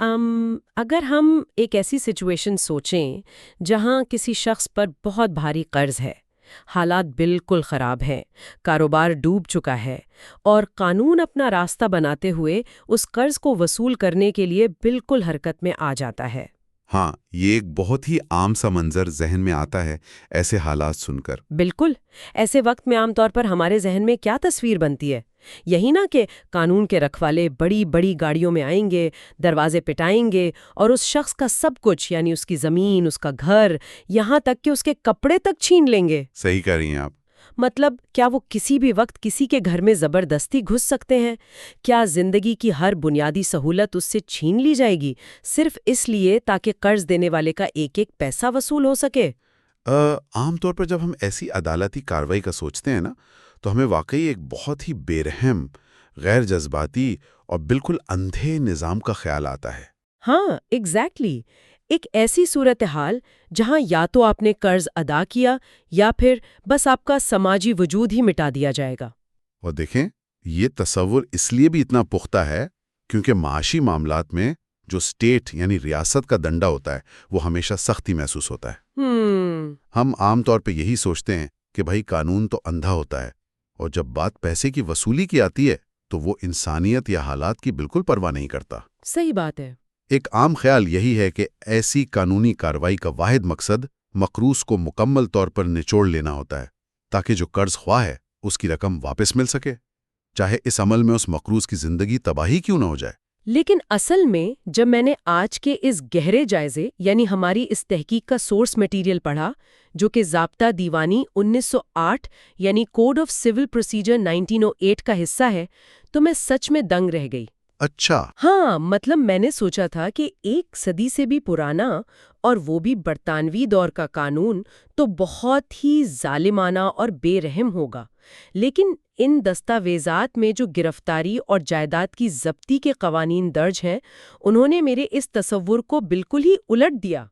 اگر ہم ایک ایسی سچویشن سوچیں جہاں کسی شخص پر بہت بھاری قرض ہے، حالات بالکل خراب ہیں، کاروبار ڈوب چکا ہے، اور قانون اپنا راستہ بناتے ہوئے اس قرض کو وصول کرنے کے لیے بالکل حرکت میں آ جاتا ہے۔ ہاں، یہ ایک بہت ہی عام سا منظر ذہن میں آتا ہے ایسے حالات سن کر۔ بالکل، ایسے وقت میں عام طور پر ہمارے ذہن میں کیا تصویر بنتی ہے؟ یہی نا کہ قانون کے رکھوالے بڑی بڑی گاڑیوں میں آئیں گے، دروازے پٹائیں گے اور اس شخص کا سب کچھ، یعنی اس کی زمین، اس کا گھر، یہاں تک کہ اس کے کپڑے تک چھین لیں گے۔ صحیح کہہ رہی ہیں آپ۔ مطلب کیا وہ کسی بھی وقت کسی کے گھر میں زبردستی گھس سکتے ہیں؟ کیا زندگی کی ہر بنیادی سہولت اس سے چھین لی جائے گی صرف اس لیے تاکہ قرض دینے والے کا ایک ایک پیسہ وصول ہو سکے؟ عام طور پر جب ہم ایسی عدالتی کارروائی کا سوچتے ہیں نا، تو ہمیں واقعی ایک بہت ہی بے رحم، غیر جذباتی اور بالکل اندھے نظام کا خیال آتا ہے۔ ہاں، ایگزیکٹلی، ایک ایسی صورتحال جہاں یا تو آپ نے قرض ادا کیا یا پھر بس آپ کا سماجی وجود ہی مٹا دیا جائے گا۔ اور دیکھیں، یہ تصور اس لیے بھی اتنا پختہ ہے کیونکہ معاشی معاملات میں جو اسٹیٹ یعنی ریاست کا ڈنڈا ہوتا ہے وہ ہمیشہ سختی محسوس ہوتا ہے۔ ہم عام طور پہ یہی سوچتے ہیں کہ بھائی قانون تو اندھا ہوتا ہے، اور جب بات پیسے کی وصولی کی آتی ہے تو وہ انسانیت یا حالات کی بالکل پرواہ نہیں کرتا۔ صحیح بات ہے۔ ایک عام خیال یہی ہے کہ ایسی قانونی کارروائی کا واحد مقصد مقروض کو مکمل طور پر نچوڑ لینا ہوتا ہے تاکہ جو قرض خواہ ہے اس کی رقم واپس مل سکے، چاہے اس عمل میں اس مقروض کی زندگی تباہی کیوں نہ ہو جائے۔ لیکن اصل میں جب میں نے آج کے اس گہرے جائزے یعنی ہماری اس تحقیق کا سورس میٹیریل پڑھا، جو کہ ضابطہ دیوانی 1908 یعنی کوڈ آف سول پروسیجر 1908 کا حصہ ہے، تو میں سچ میں دنگ رہ گئی۔ اچھا۔ ہاں، مطلب میں نے سوچا تھا کہ ایک صدی سے بھی پرانا اور وہ بھی برطانوی دور کا قانون تو بہت ہی ظالمانہ اور بے رحم ہوگا، لیکن ان دستاویزات میں جو گرفتاری اور جائیداد کی ضبطی کے قوانین درج ہیں، انہوں نے میرے اس تصور کو بالکل ہی الٹ دیا۔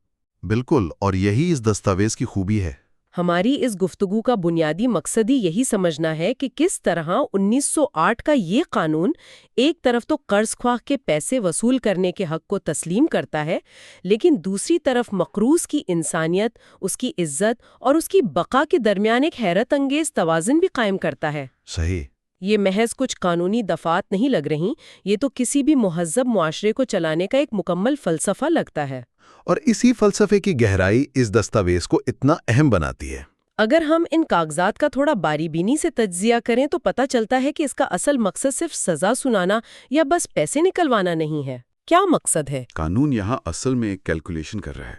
بالکل، اور یہی اس دستاویز کی خوبی ہے۔ ہماری اس گفتگو کا بنیادی مقصد ہی یہی سمجھنا ہے کہ کس طرح 1908 کا یہ قانون ایک طرف تو قرض خواہ کے پیسے وصول کرنے کے حق کو تسلیم کرتا ہے، لیکن دوسری طرف مقروض کی انسانیت، اس کی عزت اور اس کی بقا کے درمیان ایک حیرت انگیز توازن بھی قائم کرتا ہے۔ صحیح۔ یہ محض کچھ قانونی دفعات نہیں لگ رہی، یہ تو کسی بھی مہذب معاشرے کو چلانے کا ایک مکمل فلسفہ لگتا ہے۔ اور اسی فلسفے کی گہرائی اس دستاویز کو اتنا اہم بناتی ہے۔ اگر ہم ان کاغذات کا تھوڑا باری بینی سے تجزیہ کریں تو پتہ چلتا ہے کہ اس کا اصل مقصد صرف سزا سنانا یا بس پیسے نکلوانا نہیں ہے۔ کیا مقصد ہے؟ قانون یہاں اصل میں ایک کیلکولیشن کر رہا ہے۔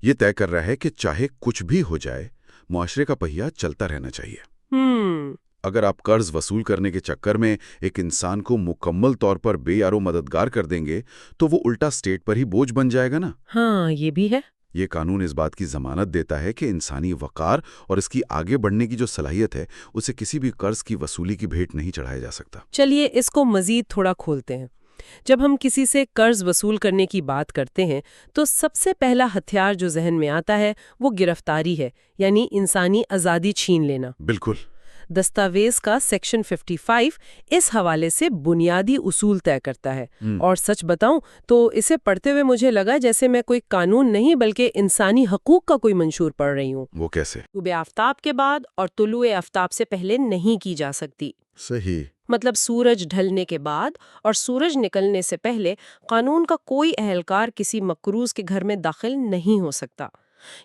یہ طے کر رہا ہے کہ چاہے کچھ بھی ہو جائے، معاشرے کا پہیہ چلتا رہنا چاہیے۔ اگر آپ قرض وصول کرنے کے چکر میں ایک انسان کو مکمل طور پر بے یارو مددگار کر دیں گے تو وہ الٹا اسٹیٹ پر ہی بوجھ بن جائے گا نا۔ ہاں، یہ بھی ہے۔ یہ قانون اس بات کی ضمانت دیتا ہے کہ انسانی وقار اور اس کی آگے بڑھنے کی جو صلاحیت ہے اسے کسی بھی قرض کی وصولی کی بھیٹ نہیں چڑھایا جا سکتا۔ چلیے اس کو مزید تھوڑا کھولتے ہیں۔ جب ہم کسی سے قرض وصول کرنے کی بات کرتے ہیں تو سب سے پہلا ہتھیار جو ذہن میں آتا ہے وہ گرفتاری ہے، یعنی انسانی آزادی چھین لینا۔ بالکل۔ دستاویز کا سیکشن 55 اس حوالے سے بنیادی اصول طے کرتا ہے، اور سچ بتاؤں تو اسے پڑھتے ہوئے مجھے لگا جیسے میں کوئی قانون نہیں بلکہ انسانی حقوق کا کوئی منشور پڑھ رہی ہوں۔ وہ کیسے؟ غروب آفتاب کے بعد اور طلوع آفتاب سے پہلے نہیں کی جا سکتی۔ صحیح۔ مطلب سورج ڈھلنے کے بعد اور سورج نکلنے سے پہلے قانون کا کوئی اہلکار کسی مقروض کے گھر میں داخل نہیں ہو سکتا۔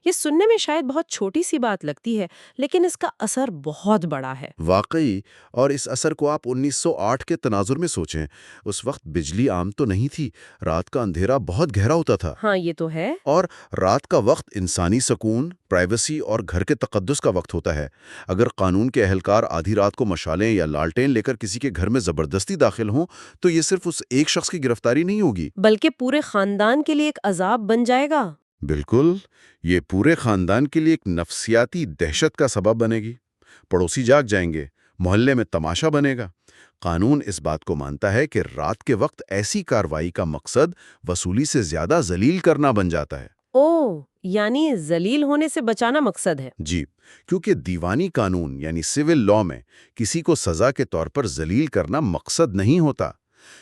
یہ سننے میں شاید بہت چھوٹی سی بات لگتی ہے، لیکن اس کا اثر بہت بڑا ہے۔ واقعی، اور اس اثر کو آپ 1908 کے تناظر میں سوچیں۔ اس وقت بجلی عام تو نہیں تھی، رات کا اندھیرا بہت گہرا ہوتا تھا۔ ہاں، یہ تو ہے۔ اور رات کا وقت انسانی سکون، پرائیویسی اور گھر کے تقدس کا وقت ہوتا ہے۔ اگر قانون کے اہلکار آدھی رات کو مشالیں یا لالٹین لے کر کسی کے گھر میں زبردستی داخل ہوں تو یہ صرف اس ایک شخص کی گرفتاری نہیں ہوگی، بلکہ پورے خاندان کے لیے ایک عذاب بن جائے گا۔ بالکل، یہ پورے خاندان کے لیے ایک نفسیاتی دہشت کا سبب بنے گی۔ پڑوسی جاگ جائیں گے، محلے میں تماشا بنے گا۔ قانون اس بات کو مانتا ہے کہ رات کے وقت ایسی کارروائی کا مقصد وصولی سے زیادہ ذلیل کرنا بن جاتا ہے۔ اوہ، یعنی ذلیل ہونے سے بچانا مقصد ہے۔ جی، کیونکہ دیوانی قانون یعنی سول لا میں کسی کو سزا کے طور پر ذلیل کرنا مقصد نہیں ہوتا،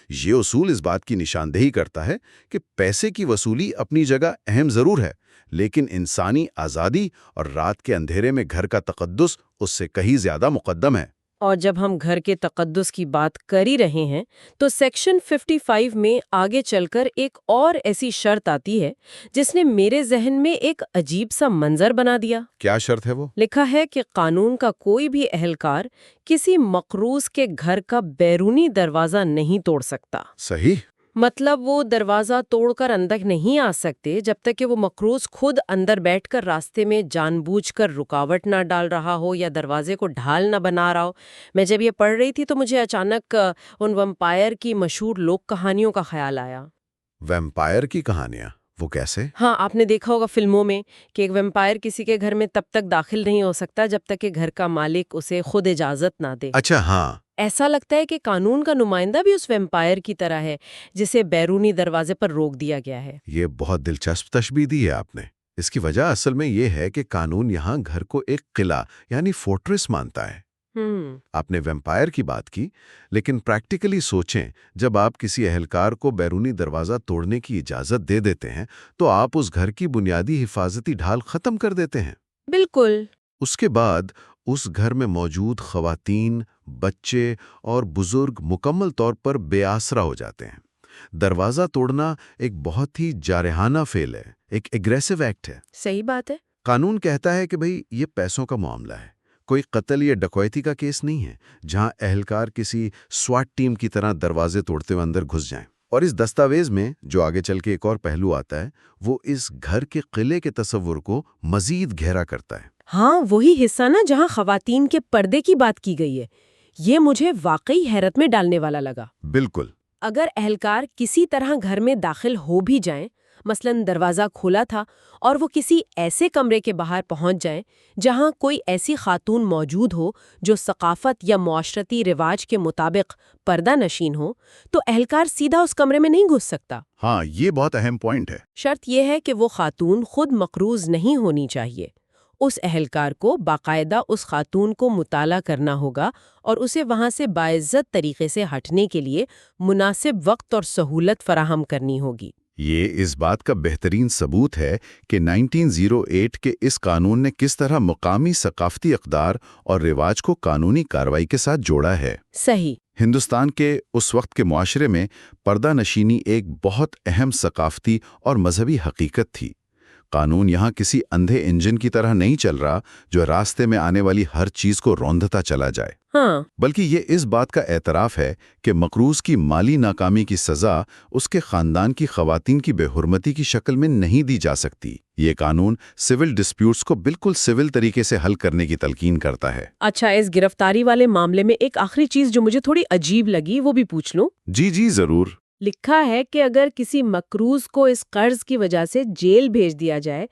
یہ اصول اس بات کی نشاندہی کرتا ہے کہ پیسے کی وصولی اپنی جگہ اہم ضرور ہے، لیکن انسانی آزادی اور رات کے اندھیرے میں گھر کا تقدس اس سے کہیں زیادہ مقدم ہے۔ اور جب ہم گھر کے تقدس کی بات کر ہی رہے ہیں تو سیکشن 55 میں آگے چل کر ایک اور ایسی شرط آتی ہے جس نے میرے ذہن میں ایک عجیب سا منظر بنا دیا۔ کیا شرط ہے وہ؟ لکھا ہے کہ قانون کا کوئی بھی اہلکار کسی مقروض کے گھر کا بیرونی دروازہ نہیں توڑ سکتا۔ صحیح۔ مطلب وہ دروازہ توڑ کر اندر نہیں آ سکتے جب تک کہ وہ مقروض خود اندر بیٹھ کر راستے میں جان بوجھ کر رکاوٹ نہ ڈال رہا ہو یا دروازے کو ڈھال نہ بنا رہا ہو۔ میں جب یہ پڑھ رہی تھی تو مجھے اچانک ان ویمپائر کی مشہور لوک کہانیوں کا خیال آیا۔ ویمپائر کی کہانیاں؟ وہ کیسے؟ ہاں، آپ نے دیکھا ہوگا فلموں میں کہ ایک ویمپائر کسی کے گھر میں تب تک داخل نہیں ہو سکتا جب تک کہ گھر کا مالک اسے خود اجازت نہ دے۔ اچھا، ہاں۔ ایسا لگتا ہے کہ قانون کا نمائندہ بھی اس ویمپائر کی طرح ہے جسے بیرونی دروازے پر روک دیا گیا ہے۔ یہ بہت دلچسپ تشبیہ دی ہے آپ نے۔ اس کی وجہ اصل میں یہ ہے کہ قانون یہاں گھر کو ایک قلعہ یعنی فورٹریس مانتا ہے۔ آپ نے ویمپائر کی بات کی، لیکن پریکٹیکلی سوچیں، جب آپ کسی اہلکار کو بیرونی دروازہ توڑنے کی اجازت دے دیتے ہیں تو آپ اس گھر کی بنیادی حفاظتی ڈھال ختم کر دیتے ہیں۔ بالکل۔ اس کے بعد اس گھر میں موجود خواتین، بچے اور بزرگ مکمل طور پر بے آسرا ہو جاتے ہیں۔ دروازہ توڑنا ایک بہت ہی جارحانہ فعل ہے، ایک ایگریسو ایکٹ ہے۔ صحیح بات ہے۔ قانون کہتا ہے کہ بھئی یہ پیسوں کا معاملہ ہے، کوئی قتل یا ڈکیتی کا کیس نہیں ہے جہاں اہلکار کسی سواٹ ٹیم کی طرح دروازے توڑتے ہوئے اندر گھس جائیں۔ اور اس دستاویز میں جو آگے چل کے ایک اور پہلو آتا ہے، وہ اس گھر کے قلعے کے تصور کو مزید گہرا کرتا ہے۔ ہاں، وہی حصہ نا جہاں خواتین کے پردے کی بات کی گئی ہے، یہ مجھے واقعی حیرت میں ڈالنے والا لگا۔ بالکل۔ اگر اہلکار کسی طرح گھر میں داخل ہو بھی جائیں، مثلاً دروازہ کھولا تھا اور وہ کسی ایسے کمرے کے باہر پہنچ جائیں جہاں کوئی ایسی خاتون موجود ہو جو ثقافت یا معاشرتی رواج کے مطابق پردہ نشین ہو، تو اہلکار سیدھا اس کمرے میں نہیں گھس سکتا۔ ہاں، یہ بہت اہم پوائنٹ ہے۔ شرط یہ ہے کہ وہ خاتون خود مقروض نہیں ہونی چاہیے۔ اس اہلکار کو باقاعدہ اس خاتون کو مطالعہ کرنا ہوگا اور اسے وہاں سے باعزت طریقے سے ہٹنے کے لیے مناسب وقت اور سہولت فراہم کرنی ہوگی۔ یہ اس بات کا بہترین ثبوت ہے کہ 1908 کے اس قانون نے کس طرح مقامی ثقافتی اقدار اور رواج کو قانونی کارروائی کے ساتھ جوڑا ہے۔ صحیح۔ ہندوستان کے اس وقت کے معاشرے میں پردہ نشینی ایک بہت اہم ثقافتی اور مذہبی حقیقت تھی۔ قانون یہاں کسی اندھے انجن کی طرح نہیں چل رہا جو راستے میں آنے والی ہر چیز کو روندتا چلا جائے، ہاں، بلکہ یہ اس بات کا اعتراف ہے کہ مقروض کی مالی ناکامی کی سزا اس کے خاندان کی خواتین کی بے حرمتی کی شکل میں نہیں دی جا سکتی۔ یہ قانون سول ڈسپیوٹس کو بالکل سول طریقے سے حل کرنے کی تلقین کرتا ہے۔ اچھا، اس گرفتاری والے معاملے میں ایک آخری چیز جو مجھے تھوڑی عجیب لگی وہ بھی پوچھ لوں؟ جی ضرور۔ لکھا ہے کہ اگر کسی مقروض کو اس قرض کی وجہ سے جیل بھیج دیا جائے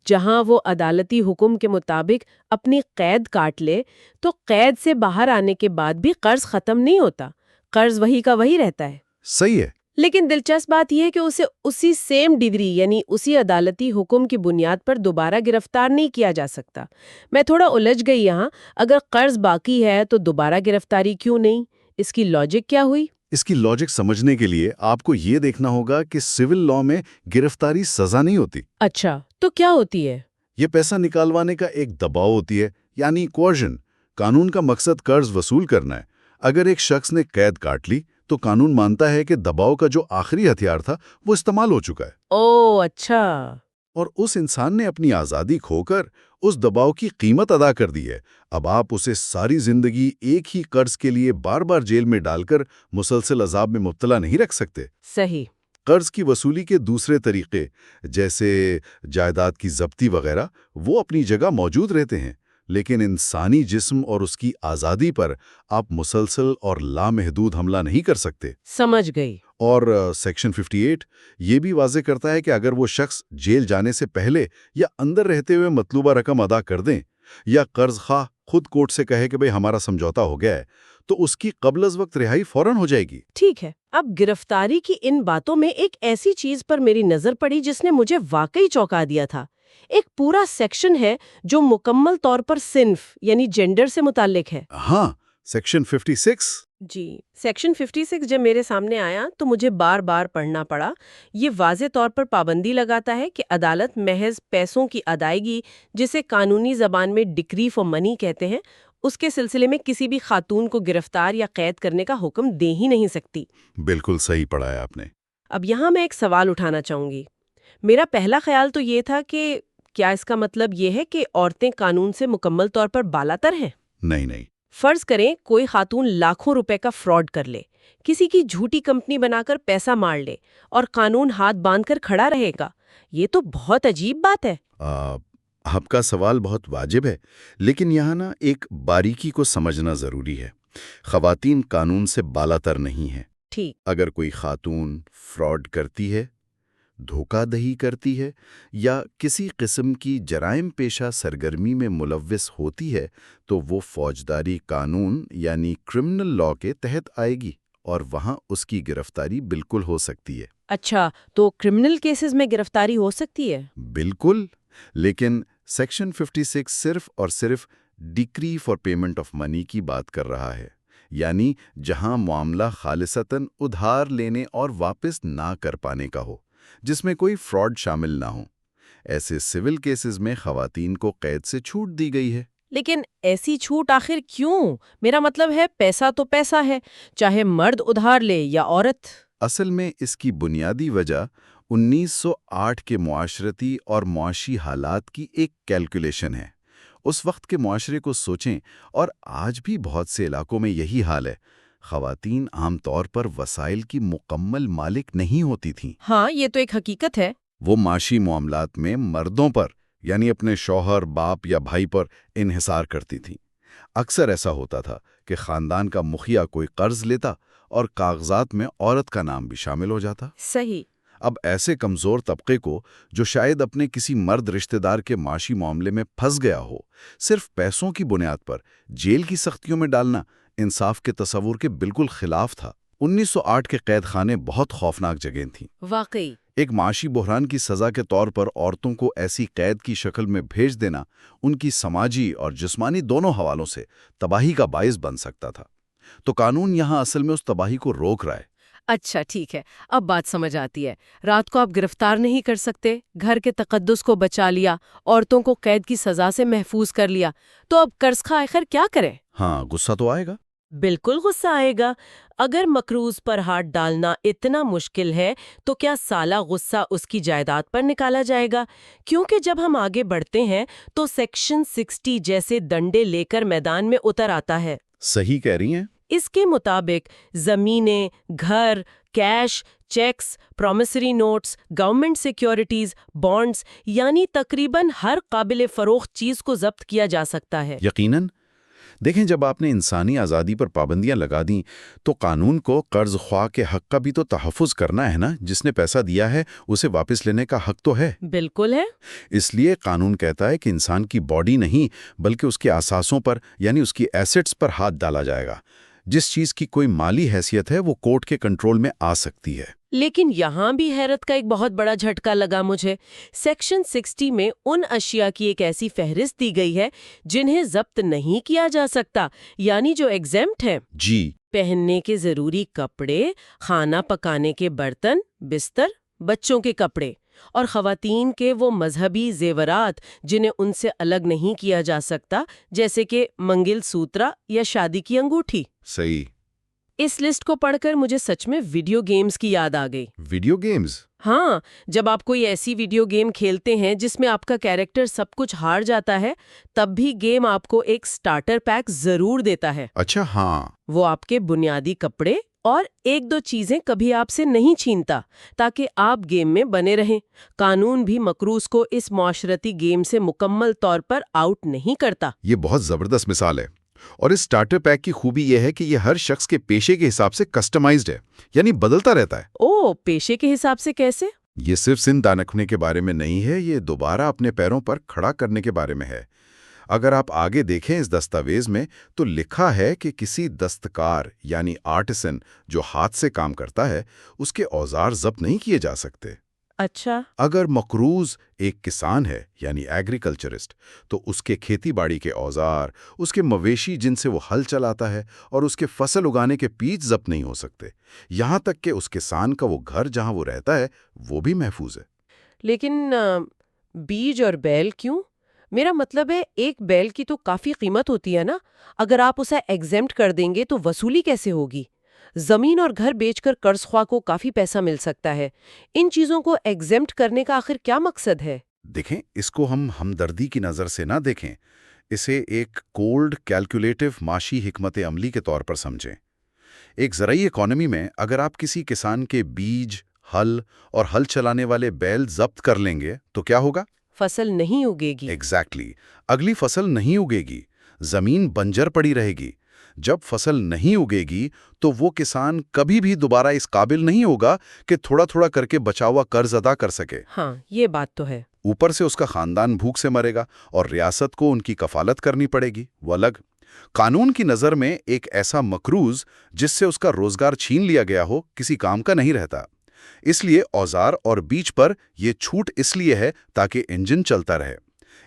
جہاں وہ عدالتی حکم کے مطابق اپنی قید کاٹ لے، تو قید سے باہر آنے کے بعد بھی قرض ختم نہیں ہوتا، قرض وہی کا وہی رہتا ہے۔ صحیح ہے۔ لیکن دلچسپ بات یہ ہے کہ اسے اسی سیم ڈگری یعنی اسی عدالتی حکم کی بنیاد پر دوبارہ گرفتار نہیں کیا جا سکتا۔ میں تھوڑا الجھ گئی یہاں، اگر قرض باقی ہے تو دوبارہ گرفتاری کیوں نہیں؟ اس کی لاجک کیا ہوئی؟ اس کی لاجک سمجھنے کے لیے آپ کو یہ دیکھنا ہوگا کہ سول لاء میں گرفتاری سزا نہیں ہوتی۔ اچھا، تو کیا ہوتی ہے؟ یہ پیسہ نکالوانے کا ایک دباؤ ہوتی ہے، یعنی کوئرژن۔ قانون کا مقصد قرض وصول کرنا ہے۔ اگر ایک شخص نے قید کاٹ لی تو قانون مانتا ہے کہ دباؤ کا جو آخری ہتھیار تھا وہ استعمال ہو چکا ہے۔ اوہ، اچھا۔ اور اس انسان نے اپنی آزادی کھو کر اس دباؤ کی قیمت ادا کر دی ہے۔ اب آپ اسے ساری زندگی ایک ہی قرض کے لیے بار بار جیل میں ڈال کر مسلسل عذاب میں مبتلا نہیں رکھ سکتے۔ صحیح۔ قرض کی وصولی کے دوسرے طریقے جیسے جائیداد کی ضبطی وغیرہ وہ اپنی جگہ موجود رہتے ہیں، لیکن انسانی جسم اور اس کی آزادی پر آپ مسلسل اور لامحدود حملہ نہیں کر سکتے۔ سمجھ گئی۔ اور سیکشن 58 یہ بھی واضح کرتا ہے کہ اگر وہ شخص جیل جانے سے پہلے یا اندر رہتے ہوئے مطلوبہ رقم ادا کر دیں یا قرض خواہ خود کورٹ سے کہے کہ بھئی ہمارا سمجھوتا ہو گیا ہے، تو اس کی قبل از وقت رہائی فوراً ہو جائے گی۔ ٹھیک ہے۔ اب گرفتاری کی ان باتوں میں ایک ایسی چیز پر میری نظر پڑی جس نے مجھے واقعی چونکا دیا تھا۔ ایک پورا سیکشن ہے جو مکمل طور پر صنف یعنی جینڈر سے متعلق ہے۔ ہاں، سیکشن 56 جی، سیکشن 56 جب میرے سامنے آیا تو مجھے بار بار پڑھنا پڑا۔ یہ واضح طور پر پابندی لگاتا ہے کہ عدالت محض پیسوں کی ادائیگی، جسے قانونی زبان میں ڈکری فار منی کہتے ہیں، اس کے سلسلے میں کسی بھی خاتون کو گرفتار یا قید کرنے کا حکم دے ہی نہیں سکتی۔ بالکل صحیح پڑھا ہے آپ نے۔ اب یہاں میں ایک سوال اٹھانا چاہوں گی۔ میرا پہلا خیال تو یہ تھا کہ کیا اس کا مطلب یہ ہے کہ عورتیں قانون سے مکمل طور پر بالاتر ہیں؟ نہیں نہیں، فرض کریں کوئی خاتون لاکھوں روپے کا فراڈ کر لے، کسی کی جھوٹی کمپنی بنا کر پیسہ مار لے اور قانون ہاتھ باندھ کر کھڑا رہے گا، یہ تو بہت عجیب بات ہے۔ آپ کا سوال بہت واجب ہے، لیکن یہاں ایک باریکی کو سمجھنا ضروری ہے۔ خواتین قانون سے بالاتر نہیں ہیں۔ ٹھیک۔ اگر کوئی خاتون فراڈ کرتی ہے، دھوکہ دہی کرتی ہے یا کسی قسم کی جرائم پیشہ سرگرمی میں ملوث ہوتی ہے تو وہ فوجداری قانون یعنی کرمنل لاء کے تحت آئے گی اور وہاں اس کی گرفتاری بالکل ہو سکتی ہے۔ اچھا، تو کرمنل کیسز میں گرفتاری ہو سکتی ہے؟ بالکل، لیکن سیکشن 56 صرف اور صرف ڈکری فار پیمنٹ آف منی کی بات کر رہا ہے، یعنی جہاں معاملہ خالصتاً ادھار لینے اور واپس نہ کر پانے کا ہو، جس میں کوئی فراڈ شامل نہ ہو۔ ایسے سول کیسز میں خواتین کو قید سے چھوٹ دی گئی ہے۔ لیکن ایسی چھوٹ آخر کیوں؟ میرا مطلب ہے پیسہ تو پیسہ ہے، چاہے مرد ادھار لے یا عورت۔ اصل میں اس کی بنیادی وجہ 1908 کے معاشرتی اور معاشی حالات کی ایک کیلکولیشن ہے۔ اس وقت کے معاشرے کو سوچیں، اور آج بھی بہت سے علاقوں میں یہی حال ہے۔ خواتین عام طور پر وسائل کی مکمل مالک نہیں ہوتی تھیں۔ ہاں، یہ تو ایک حقیقت ہے۔ وہ معاشی معاملات میں مردوں پر، یعنی اپنے شوہر، باپ یا بھائی پر انحصار کرتی تھیں۔ اکثر ایسا ہوتا تھا کہ خاندان کا مکھیا کوئی قرض لیتا اور کاغذات میں عورت کا نام بھی شامل ہو جاتا۔ صحیح۔ اب ایسے کمزور طبقے کو، جو شاید اپنے کسی مرد رشتہ دار کے معاشی معاملے میں پھنس گیا ہو، صرف پیسوں کی بنیاد پر جیل کی سختیوں میں ڈالنا انصاف کے تصور کے بالکل خلاف تھا۔ 1908 کے قید خانے بہت خوفناک جگہیں تھیں۔ واقعی۔ ایک معاشی بحران کی سزا کے طور پر عورتوں کو ایسی قید کی شکل میں بھیج دینا ان کی سماجی اور جسمانی دونوں حوالوں سے تباہی کا باعث بن سکتا تھا۔ تو قانون یہاں اصل میں اس تباہی کو روک رہا ہے۔ اچھا، ٹھیک ہے، اب بات سمجھ آتی ہے۔ رات کو آپ گرفتار نہیں کر سکتے، گھر کے تقدس کو بچا لیا، عورتوں کو قید کی سزا سے محفوظ کر لیا، تو اب قرض خواہ آخر کیا کرے؟ ہاں، غصہ تو آئے گا۔ بالکل غصہ آئے گا۔ اگر مقروض پر ہاتھ ڈالنا اتنا مشکل ہے تو کیا سالہ غصہ اس کی جائیداد پر نکالا جائے گا؟ کیونکہ جب ہم آگے بڑھتے ہیں تو سیکشن 60 جیسے ڈنڈے لے کر میدان میں اتر آتا ہے۔ صحیح کہہ رہی ہیں۔ اس کے مطابق زمینیں، گھر، cash, cheques, promissory notes, government securities, bonds, یعنی تقریباً ہر قابل فروخت چیز کو ضبط کیا جا سکتا ہے۔ یقیناً۔ دیکھیں، جب آپ نے انسانی آزادی پر پابندیاں لگا دیں تو قانون کو قرض خواہ کے حق کا بھی تو تحفظ کرنا ہے نا۔ جس نے پیسہ دیا ہے اسے واپس لینے کا حق تو ہے۔ بالکل ہے۔ اس لیے قانون کہتا ہے کہ انسان کی باڈی نہیں بلکہ اس کے اثاثوں پر، یعنی اس کی ایسٹس پر ہاتھ ڈالا جائے گا۔ جس چیز کی کوئی مالی حیثیت ہے وہ کورٹ کے کنٹرول میں آ سکتی ہے۔ لیکن یہاں بھی حیرت کا ایک بہت بڑا جھٹکا لگا مجھے۔ سیکشن 60 میں ان اشیاء کی ایک ایسی فہرست دی گئی ہے جنہیں ضبط نہیں کیا جا سکتا، یعنی جو ایگزیمپٹ ہیں۔ جی۔ پہننے کے ضروری کپڑے، کھانا پکانے کے برتن، بستر، بچوں کے کپڑے، اور خواتین کے وہ مذہبی زیورات جنہیں ان سے الگ نہیں کیا جا سکتا، جیسے کہ منگل سوترا یا شادی کی انگوٹھی۔ صحیح۔ اس لسٹ کو پڑھ کر مجھے سچ میں ویڈیو گیمز کی یاد آ گئی۔ Video games? ہاں، جب آپ کوئی ایسی ویڈیو گیم کھیلتے ہیں جس میں آپ کا کیریکٹر سب کچھ ہار جاتا ہے، تب بھی گیم آپ کو ایک سٹارٹر پیک ضرور دیتا ہے۔ اچھا، ہاں۔ وہ آپ کے بنیادی کپڑے اور ایک دو چیزیں کبھی آپ سے نہیں چھینتا تاکہ آپ گیم میں بنے رہیں۔ قانون بھی مقروض کو اس معاشرتی گیم سے مکمل طور پر آؤٹ نہیں کرتا۔ یہ بہت زبردست مثال ہے۔ اور اس سٹارٹر پیک کی خوبی یہ ہے کہ یہ ہر شخص کے پیشے کے حساب سے کسٹمائزڈ ہے، یعنی بدلتا رہتا ہے۔ اوہ، پیشے کے حساب سے کیسے؟ یہ صرف سن دانکھنے کے بارے میں نہیں ہے، یہ دوبارہ اپنے پیروں پر کھڑا کرنے کے بارے میں ہے۔ اگر آپ آگے دیکھیں اس دستاویز میں تو لکھا ہے کہ کسی دستکار یعنی آرٹسن جو ہاتھ سے کام کرتا ہے، اس کے اوزار ضبط نہیں کیے جا سکتے۔ اچھا، اگر مقروض ایک کسان ہے یعنی ایگریکلچرسٹ، تو اس کے کھیتی باڑی کے اوزار، اس کے مویشی جن سے وہ ہل چلاتا ہے اور اس کے فصل اگانے کے بیج ضبط نہیں ہو سکتے، یہاں تک کہ اس کسان کا وہ گھر جہاں وہ رہتا ہے وہ بھی محفوظ ہے۔ لیکن بیج اور بیل کیوں؟ میرا مطلب ہے ایک بیل کی تو کافی قیمت ہوتی ہے نا، اگر آپ اسے ایگزمپٹ کر دیں گے تو وصولی کیسے ہوگی؟ زمین اور گھر بیچ کر قرض خواہ کو کافی پیسہ مل سکتا ہے۔ ان چیزوں کو ایگزمپٹ کرنے کا آخر کیا مقصد ہے؟ دیکھیں، اس کو ہم ہمدردی کی نظر سے نہ دیکھیں، اسے ایک کولڈ کیلکولیٹو معاشی حکمت عملی کے طور پر سمجھیں۔ ایک زرعی اکانومی میں اگر آپ کسی کسان کے بیج، ہل اور ہل چلانے والے بیل ضبط کر لیں گے تو کیا ہوگا؟ فصل نہیں اگے گی۔ ایگزیکٹلی، اگلی فصل نہیں اگے گی، زمین بنجر پڑی رہے گی۔ جب فصل نہیں اگے گی تو وہ کسان کبھی بھی دوبارہ اس قابل نہیں ہوگا کہ تھوڑا تھوڑا کر کے بچا ہوا قرض ادا کر سکے۔ ہاں، یہ بات تو ہے۔ اوپر سے اس کا خاندان بھوک سے مرے گا اور ریاست کو ان کی کفالت کرنی پڑے گی، وہ الگ۔ قانون کی نظر میں ایک ایسا مقروض جس سے اس کا روزگار چھین لیا گیا ہو کسی کام کا نہیں رہتا۔ اس لیے اوزار اور بیج پر یہ چھوٹ اس لیے ہے تاکہ انجن چلتا رہے۔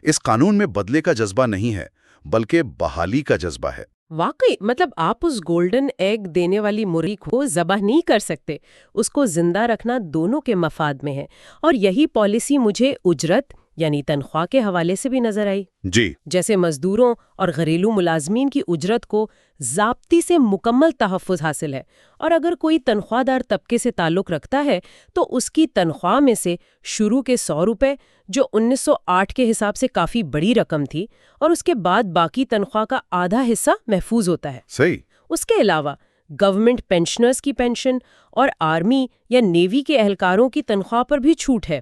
اس قانون میں بدلے کا جذبہ نہیں ہے بلکہ بحالی کا جذبہ ہے۔ واقعی، مطلب آپ اس گولڈن ایگ دینے والی مرغی کو ذبح نہیں کر سکتے، اس کو زندہ رکھنا دونوں کے مفاد میں ہے۔ اور یہی پالیسی مجھے اجرت یعنی تنخواہ کے حوالے سے بھی نظر آئی۔ جی، جیسے مزدوروں اور گھریلو ملازمین کی اجرت کو ضابطی سے مکمل تحفظ حاصل ہے، اور اگر کوئی تنخواہ دار طبقے سے تعلق رکھتا ہے تو اس کی تنخواہ میں سے شروع کے 100 روپے، جو 1908 کے حساب سے کافی بڑی رقم تھی، اور اس کے بعد باقی تنخواہ کا آدھا حصہ محفوظ ہوتا ہے۔ صحیح۔ اس کے علاوہ گورنمنٹ پینشنرز کی پینشن اور آرمی یا نیوی کے اہلکاروں کی تنخواہ پر بھی چھوٹ ہے۔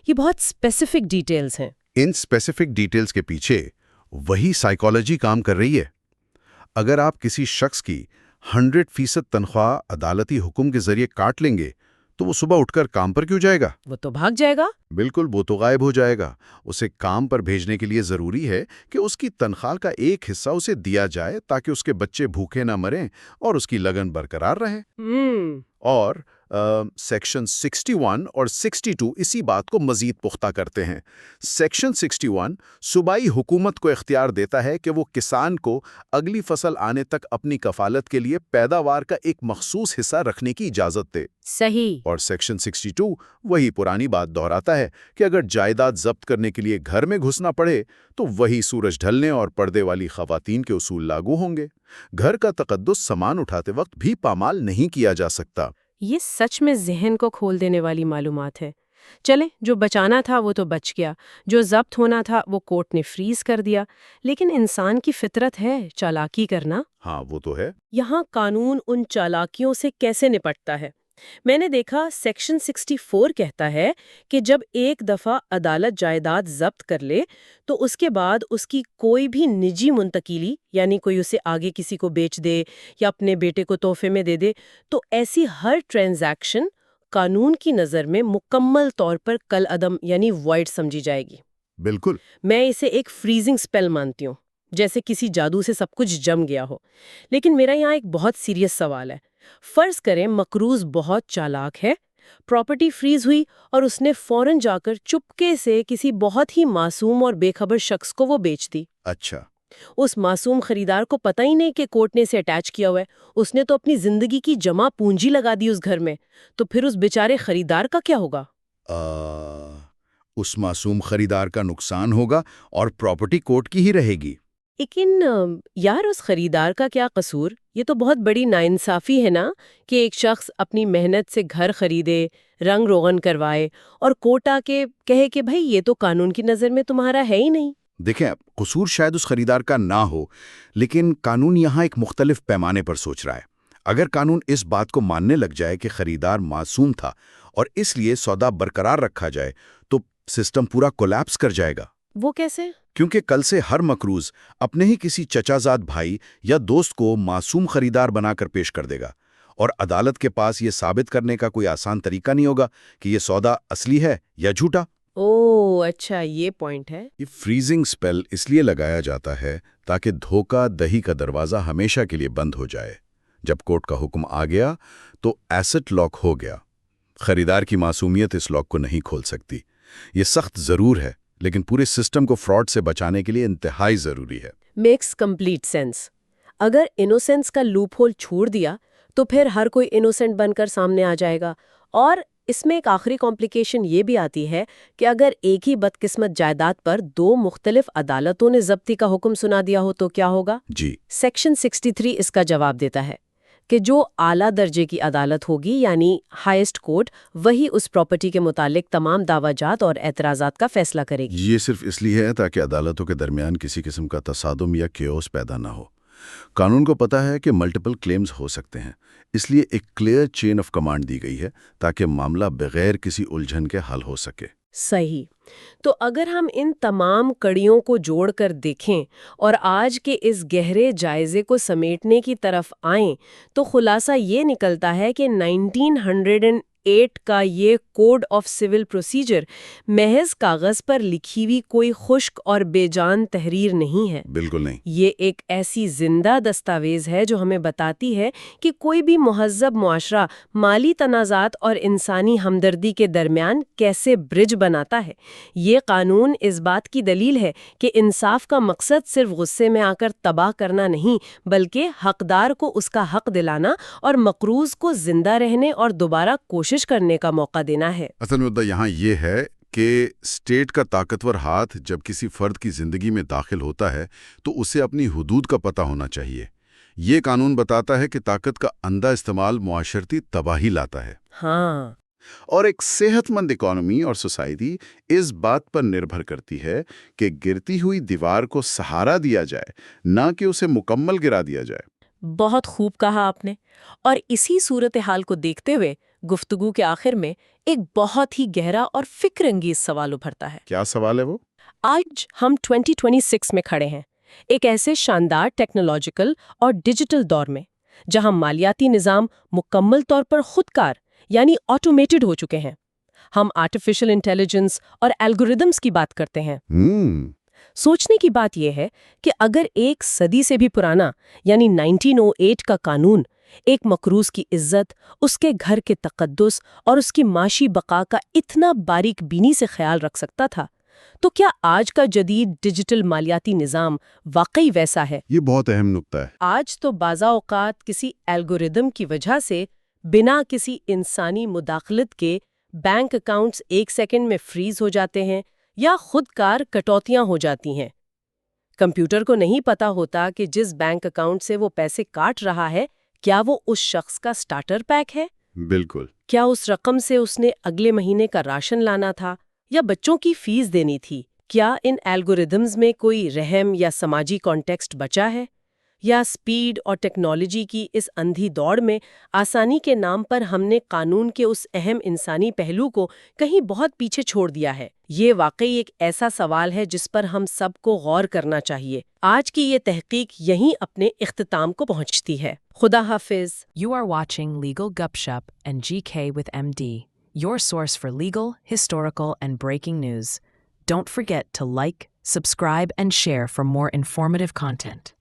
یہ بہت اسپیسیفک ڈیٹیلز ہیں۔ ان اسپیسیفک ڈیٹیلز کے پیچھے وہی سائیکالوجی کام کر رہی ہے۔ اگر آپ کسی شخص کی 100% تنخواہ عدالتی حکم کے ذریعے کاٹ لیں گے تو وہ صبح اٹھ کر کام پر کیوں جائے گا؟ وہ تو بھاگ جائے گا۔ بالکل، وہ تو غائب ہو جائے گا۔ اسے کام پر بھیجنے کے لیے ضروری ہے کہ اس کی تنخواہ کا ایک حصہ اسے دیا جائے تاکہ اس کے بچے بھوکے نہ مریں اور اس کی لگن برقرار رہے۔ اور سیکشن 61 اور 62 اسی بات کو مزید پختہ کرتے ہیں۔ سیکشن 61 صوبائی حکومت کو اختیار دیتا ہے کہ وہ کسان کو اگلی فصل آنے تک اپنی کفالت کے لیے پیداوار کا ایک مخصوص حصہ رکھنے کی اجازت دے۔ صحیح۔ اور سیکشن 62 وہی پرانی بات دہراتا ہے کہ اگر جائیداد ضبط کرنے کے لیے گھر میں گھسنا پڑے تو وہی سورج ڈھلنے اور پردے والی خواتین کے اصول لاگو ہوں گے۔ گھر کا تقدس سامان اٹھاتے وقت بھی پامال نہیں کیا جا سکتا۔ یہ سچ میں ذہن کو کھول دینے والی معلومات ہے۔ چلیں، جو بچانا تھا وہ تو بچ گیا، جو ضبط ہونا تھا وہ کورٹ نے فریز کر دیا، لیکن انسان کی فطرت ہے چالاکی کرنا۔ ہاں، وہ تو ہے۔ یہاں قانون ان چالاکیوں سے کیسے نپٹتا ہے؟ میں نے دیکھا سیکشن 64 کہتا ہے کہ جب ایک دفعہ عدالت جائیداد ضبط کر لے تو اس کے بعد اس کی کوئی بھی نجی منتقلی، یعنی کوئی اسے آگے کسی کو بیچ دے یا اپنے بیٹے کو تحفے میں دے دے، تو ایسی ہر ٹرانزیکشن قانون کی نظر میں مکمل طور پر کالعدم یعنی وائڈ سمجھی جائے گی۔ بالکل۔ میں اسے ایک فریزنگ سپیل مانتی ہوں، جیسے کسی جادو سے سب کچھ جم گیا ہو۔ لیکن میرا یہاں ایک بہت سیریس سوال ہے۔ فرض کریں مقروض بہت چالاک ہے، پراپرٹی فریز ہوئی اور اس نے فوراً جا کر چپکے سے کسی بہت ہی معصوم اور بے خبر شخص کو وہ بیچ دی۔ اچھا۔ اس معصوم خریدار کو پتہ ہی نہیں کہ کورٹ نے اسے اٹیچ کیا ہوا ہے، اس نے تو اپنی زندگی کی جمع پونجی لگا دی اس گھر میں، تو پھر اس بیچارے خریدار کا کیا ہوگا؟ اس معصوم خریدار کا نقصان ہوگا اور پراپرٹی کورٹ کی ہی رہے گی۔ لیکن یار، اس خریدار کا کیا قصور؟ یہ تو بہت بڑی ناانصافی ہے نا، کہ ایک شخص اپنی محنت سے گھر خریدے، رنگ روغن کروائے اور کورٹ آ کے کہے کہ بھائی یہ تو قانون کی نظر میں تمہارا ہے ہی نہیں۔ دیکھیں، قصور شاید اس خریدار کا نہ ہو، لیکن قانون یہاں ایک مختلف پیمانے پر سوچ رہا ہے۔ اگر قانون اس بات کو ماننے لگ جائے کہ خریدار معصوم تھا اور اس لیے سودا برقرار رکھا جائے تو سسٹم پورا کولیپس کر جائے گا۔ وہ کیسے؟ کیونکہ کل سے ہر مقروض اپنے ہی کسی چچا زاد بھائی یا دوست کو معصوم خریدار بنا کر پیش کر دے گا، اور عدالت کے پاس یہ ثابت کرنے کا کوئی آسان طریقہ نہیں ہوگا کہ یہ سودا اصلی ہے یا جھوٹا۔ اچھا، یہ پوائنٹ ہے۔ یہ فریزنگ سپیل اس لیے لگایا جاتا ہے تاکہ دھوکہ دہی کا دروازہ ہمیشہ کے لیے بند ہو جائے۔ جب کورٹ کا حکم آ گیا تو ایسٹ لاک ہو گیا، خریدار کی معصومیت اس لاک کو نہیں کھول سکتی. یہ سخت ضرور ہے لیکن پورے سسٹم کو فراڈ سے بچانے کے لیے انتہائی ضروری ہے. Makes complete sense. اگر انوسینس کا لوپ ہول چھوڑ دیا تو پھر ہر کوئی انوسینٹ بن کر سامنے آ جائے گا. اور اس میں ایک آخری کمپلیکیشن یہ بھی آتی ہے کہ اگر ایک ہی بدقسمت جائیداد پر 2 مختلف عدالتوں نے ضبطی کا حکم سنا دیا ہو تو کیا ہوگا؟ جی، سیکشن 63 اس کا جواب دیتا ہے کہ جو اعلیٰ درجے کی عدالت ہوگی یعنی ہائیسٹ کورٹ، وہی اس پراپرٹی کے متعلق تمام دعویٰ جات اور اعتراضات کا فیصلہ کرے گی. یہ صرف اس لیے ہے تاکہ عدالتوں کے درمیان کسی قسم کا تصادم یا کیوس پیدا نہ ہو. قانون کو پتہ ہے کہ ملٹیپل کلیمز ہو سکتے ہیں، اس لیے ایک کلیئر چین آف کمانڈ دی گئی ہے تاکہ معاملہ بغیر کسی الجھن کے حل ہو سکے. صحیح. تو اگر ہم ان تمام کڑیوں کو جوڑ کر دیکھیں اور آج کے اس گہرے جائزے کو سمیٹنے کی طرف آئیں تو خلاصہ یہ نکلتا ہے کہ 1908 کا یہ کوڈ آف سول پروسیجر محض کاغذ پر لکھی ہوئی کوئی خشک اور بے جان تحریر نہیں ہے. بالکل نہیں. یہ ایک ایسی زندہ دستاویز ہے جو ہمیں بتاتی ہے کہ کوئی بھی مہذب معاشرہ مالی تنازعات اور انسانی ہمدردی کے درمیان کیسے برج بناتا ہے. یہ قانون اس بات کی دلیل ہے کہ انصاف کا مقصد صرف غصے میں آ کر تباہ کرنا نہیں بلکہ حقدار کو اس کا حق دلانا اور مقروض کو زندہ رہنے اور دوبارہ کوشش کرنے کا موقع دینا ہے. اصل مدعا یہاں یہ ہے کہ اسٹیٹ کا طاقتور ہاتھ جب کسی فرد کی زندگی میں داخل ہوتا ہے تو اسے اپنی حدود کا پتہ ہونا چاہیے. یہ قانون بتاتا ہے کہ طاقت کا اندھا استعمال معاشرتی تباہی لاتا ہے. ہاں. اور ایک صحت مند اکانومی اور سوسائٹی اس بات پر نربھر کرتی ہے کہ گرتی ہوئی دیوار کو سہارا دیا جائے، نہ کہ اسے مکمل گرا دیا جائے. بہت خوب کہا آپ نے. اور اسی صورتحال کو دیکھتے ہوئے گفتگو کے آخر میں ایک بہت ہی گہرا اور فکر انگیز سوال ابھرتا ہے. کیا سوال ہے وہ؟ آج ہم 2026 میں کھڑے ہیں، ایک ایسے شاندار ٹیکنالوجیکل اور ڈیجیٹل دور میں جہاں مالیاتی نظام مکمل طور پر خودکار یعنی آٹومیٹڈ ہو چکے ہیں. ہم آرٹیفیشل انٹیلیجنس اور الگوریدمز کی بات کرتے ہیں. سوچنے کی بات یہ ہے کہ اگر ایک صدی سے بھی پرانا یعنی 1908 کا قانون ایک مقروض کی عزت، اس کے گھر کے تقدس اور اس کی معاشی بقا کا اتنا باریک بینی سے خیال رکھ سکتا تھا، تو کیا آج کا جدید ڈیجیٹل مالیاتی نظام واقعی ویسا ہے؟ یہ بہت اہم نکتہ ہے. آج تو بعض اوقات کسی الگوریدم کی وجہ سے بنا کسی انسانی مداخلت کے بینک اکاؤنٹس 1 سیکنڈ میں فریز ہو جاتے ہیں یا خود کار کٹوتیاں ہو جاتی ہیں. کمپیوٹر کو نہیں پتا ہوتا کہ جس بینک اکاؤنٹ سے وہ پیسے کاٹ رہا ہے کیا وہ اس شخص کا سٹارٹر پیک ہے؟ بالکل. کیا اس رقم سے اس نے اگلے مہینے کا راشن لانا تھا یا بچوں کی فیس دینی تھی؟ کیا ان الگوریدمز میں کوئی رحم یا سماجی کانٹیکسٹ بچا ہے؟ یا سپیڈ اور ٹیکنالوجی کی اس اندھی دوڑ میں آسانی کے نام پر ہم نے قانون کے اس اہم انسانی پہلو کو کہیں بہت پیچھے چھوڑ دیا ہے؟ یہ واقعی ایک ایسا سوال ہے جس پر ہم سب کو غور کرنا چاہیے. آج کی یہ تحقیق یہیں اپنے اختتام کو پہنچتی ہے. خدا حافظ. You are watching Legal Gupshup and GK with MD, your source for legal, historical, and breaking news. Don't forget to like, subscribe, and share for more informative content.